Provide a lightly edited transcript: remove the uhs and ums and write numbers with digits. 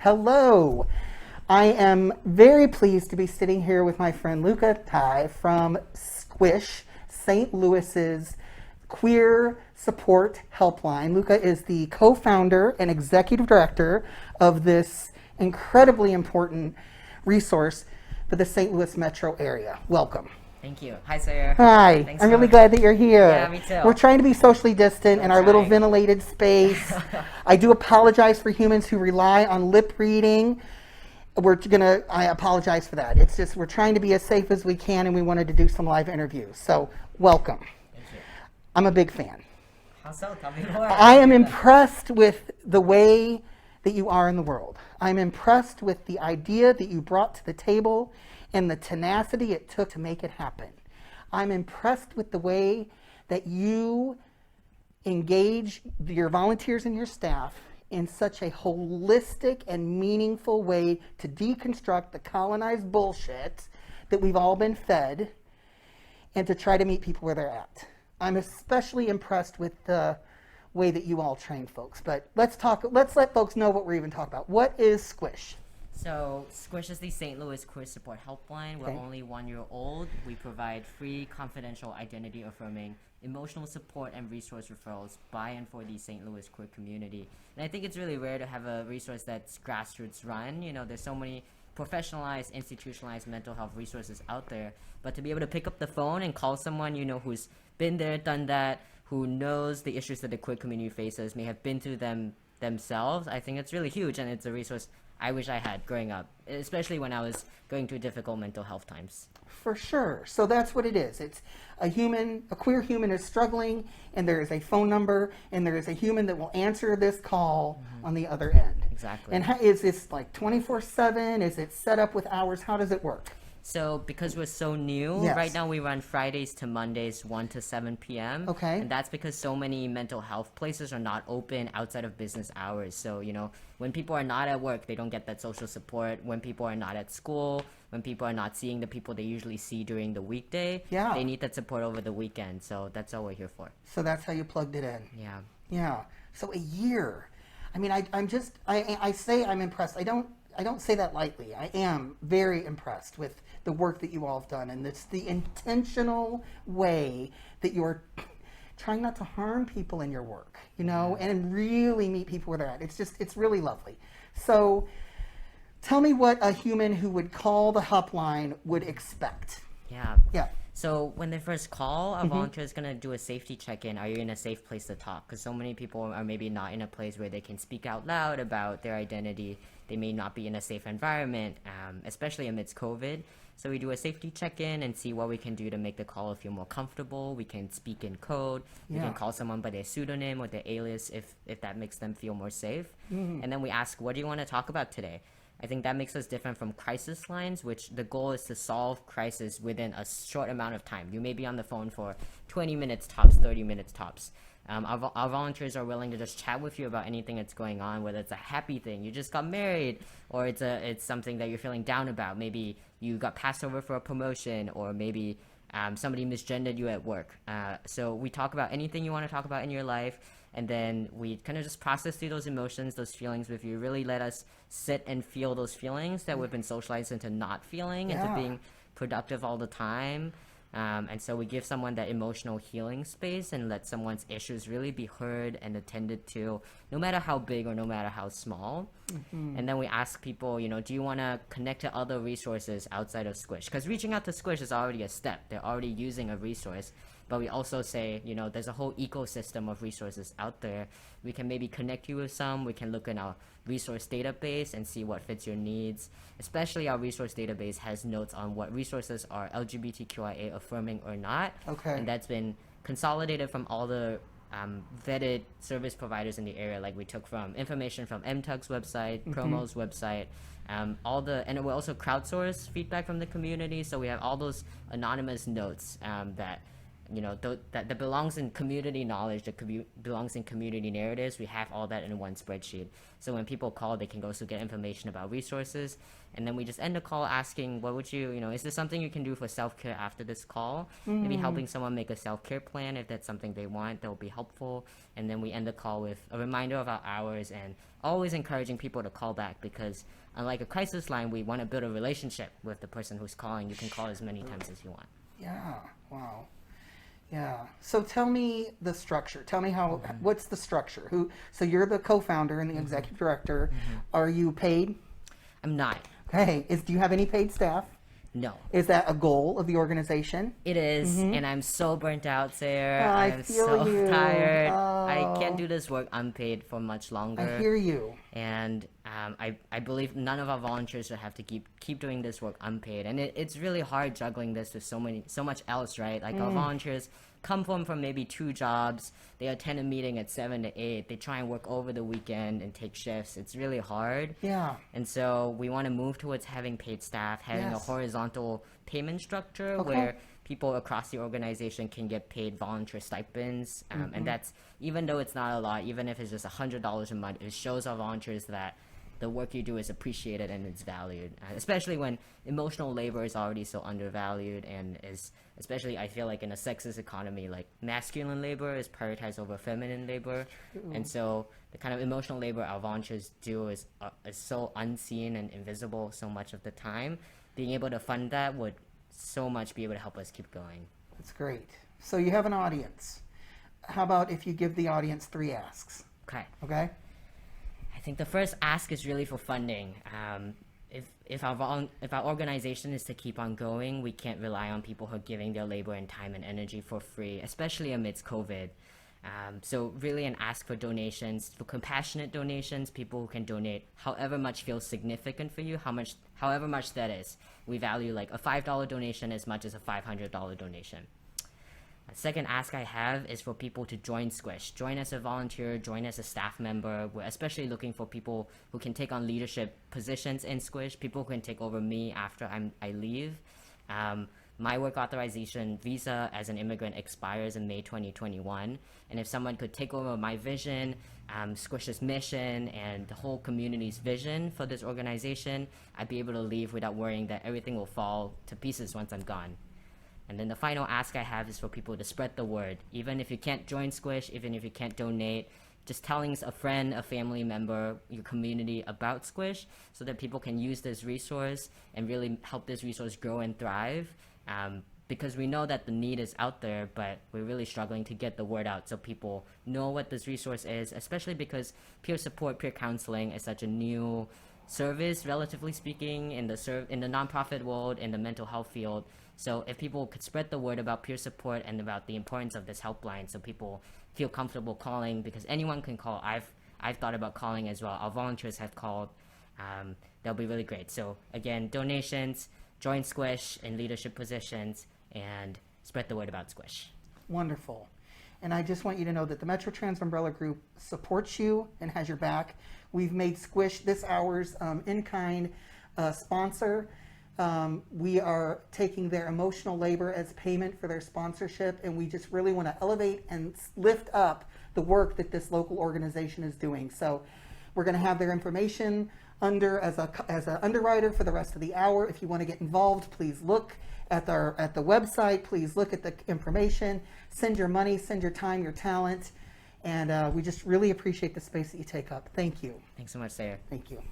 Hello. I am very pleased to be sitting here with my friend Luka Cai from SQSH, St. Louis's Queer Support Helpline. Luka is the co-founder and executive director of this incredibly important resource for the St. Louis metro area. Welcome. Thank you. Hi, Sarah. Hi. Thanks I'm really glad that you're here. Yeah, me too. We're trying to be socially distant in our little ventilated space. I do apologize for humans who rely on lip reading. I apologize for that. It's just we're trying to be as safe as we can, and we wanted to do some live interviews. So, welcome. Thank you. I'm a big fan. How so? Tell me more. I am impressed with the way that you are in the world. I'm impressed with the idea that you brought to the table and the tenacity it took to make it happen. I'm impressed with the way that you engage your volunteers and your staff in such a holistic and meaningful way to deconstruct the colonized bullshit that we've all been fed and to try to meet people where they're at. I'm especially impressed with the way that you all train folks. But let's let folks know what we're even talking about. What is SQSH? So, SQSH is the St. Louis Queer Support Helpline. We're only 1 year old. We provide free, confidential, identity-affirming, emotional support and resource referrals by and for the St. Louis queer community. And I think it's really rare to have a resource that's grassroots run. You know, there's so many professionalized, institutionalized mental health resources out there. But to be able to pick up the phone and call someone, you know, who's been there, done that, who knows the issues that the queer community faces, may have been through them themselves, I think it's really huge, and it's a resource I wish I had growing up, especially when I was going through difficult mental health times. For sure. So that's what it is. It's a queer human is struggling, and there is a phone number, and there is a human that will answer this call on the other end. Exactly. And is this like 24/7? Is it set up with hours? How does it work? So because we're so new, Yes. right now we run Fridays to Mondays, 1 to 7 p.m. Okay. And that's because so many mental health places are not open outside of business hours. So, you know, when people are not at work, they don't get that social support. When people are not at school, when people are not seeing the people they usually see during the weekday, Yeah. they need that support over the weekend. So that's all we're here for. So that's how you plugged it in. Yeah. Yeah. So a year. I mean, I say I'm impressed. I don't say that lightly. I am very impressed with the work that you all have done, and it's the intentional way that you're trying not to harm people in your work, you know, and really meet people where they're at. It's really lovely. So tell me what a human who would call the helpline would expect. Yeah. Yeah. So when they first call, a volunteer is going to do a safety check-in. Are you in a safe place to talk? Because so many people are maybe not in a place where they can speak out loud about their identity. They may not be in a safe environment, especially amidst COVID. So we do a safety check-in and see what we can do to make the caller feel more comfortable. We can speak in code. We can call someone by their pseudonym or their alias if that makes them feel more safe. And then we ask, what do you want to talk about today? I think that makes us different from crisis lines, which the goal is to solve crisis within a short amount of time. You may be on the phone for 20 minutes tops, 30 minutes tops. Our volunteers are willing to just chat with you about anything that's going on, whether it's a happy thing, you just got married, or it's something that you're feeling down about. Maybe you got passed over for a promotion, or maybe somebody misgendered you at work. So we talk about anything you want to talk about in your life, and then we kind of just process through those emotions, those feelings with you, really let us sit and feel those feelings that we've been socialized into not feeling, into being productive all the time. And so we give someone that emotional healing space and let someone's issues really be heard and attended to, no matter how big or no matter how small. And then we ask people, you know, do you want to connect to other resources outside of SQSH? Because reaching out to SQSH is already a step. They're already using a resource. But we also say, you know, there's a whole ecosystem of resources out there. We can maybe connect you with some. We can look in our resource database and see what fits your needs. Especially our resource database has notes on what resources are LGBTQIA-affirming or not. Okay. And that's been consolidated from all the vetted service providers in the area. Like we took from information from MTUG's website, Promo's website, and we also crowdsource feedback from the community. So we have all those anonymous notes that that belongs in community knowledge, that belongs in community narratives. We have all that in one spreadsheet. So when people call, they can also get information about resources. And then we just end the call asking, what would is there something you can do for self-care after this call? Maybe helping someone make a self-care plan if that's something they want, that will be helpful. And then we end the call with a reminder of our hours, and always encouraging people to call back, because unlike a crisis line, we want to build a relationship with the person who's calling. You can call as many times as you want. Yeah, wow. Yeah. So tell me the structure. Tell me what's the structure? So you're the co-founder and the executive director. Are you paid? I'm not. Okay. Do you have any paid staff? No. Is that a goal of the organization? It is, and I'm so burnt out, Sarah. Oh, I'm so tired. Oh. I can't do this work unpaid for much longer. I hear you. And I believe none of our volunteers should have to keep doing this work unpaid. And it's really hard juggling this with so much else, right? Like our volunteers come from maybe 2 jobs. They attend a meeting at 7 to 8. They try and work over the weekend and take shifts. It's really hard. Yeah. And so we want to move towards having paid staff, having a horizontal payment structure where people across the organization can get paid volunteer stipends. And that's, even though it's not a lot, even if it's just $100 a month, it shows our volunteers that the work you do is appreciated and it's valued, especially when emotional labor is already so undervalued, and especially I feel like in a sexist economy, like masculine labor is prioritized over feminine labor. And so the kind of emotional labor our volunteers do is so unseen and invisible so much of the time. Being able to fund that would so much be able to help us keep going. That's great. So you have an audience. How about if you give the audience 3 asks? Okay. I think the first ask is really for funding. If our organization is to keep on going, we can't rely on people who are giving their labor and time and energy for free, especially amidst COVID. So really an ask for donations, for compassionate donations, people who can donate however much feels significant for you, however much that is. We value like a $5 donation as much as a $500 donation. A second ask I have is for people to join SQSH. Join as a volunteer, join as a staff member. We're especially looking for people who can take on leadership positions in SQSH, people who can take over me after I leave. My work authorization visa as an immigrant expires in May 2021. And if someone could take over my vision, SQSH's mission, and the whole community's vision for this organization, I'd be able to leave without worrying that everything will fall to pieces once I'm gone. And then the final ask I have is for people to spread the word. Even if you can't join SQSH, even if you can't donate, just telling a friend, a family member, your community about SQSH, so that people can use this resource and really help this resource grow and thrive. Because we know that the need is out there, but we're really struggling to get the word out so people know what this resource is, especially because peer support, peer counseling is such a new service, relatively speaking, in the nonprofit world, in the mental health field. So if people could spread the word about peer support and about the importance of this helpline, so people feel comfortable calling, because anyone can call. I've thought about calling as well. Our volunteers have called. That'll be really great. So again, donations, join SQSH in leadership positions, and spread the word about SQSH. Wonderful. And I just want you to know that the Metro Trans Umbrella Group supports you and has your back. We've made SQSH this hour's in-kind sponsor. We are taking their emotional labor as payment for their sponsorship, and we just really want to elevate and lift up the work that this local organization is doing. So we're going to have their information as an underwriter for the rest of the hour. If you want to get involved, please look at the website. Please look at the information. Send your money, send your time, your talent, and we just really appreciate the space that you take up. Thank you. Thanks so much, Sarah. Thank you.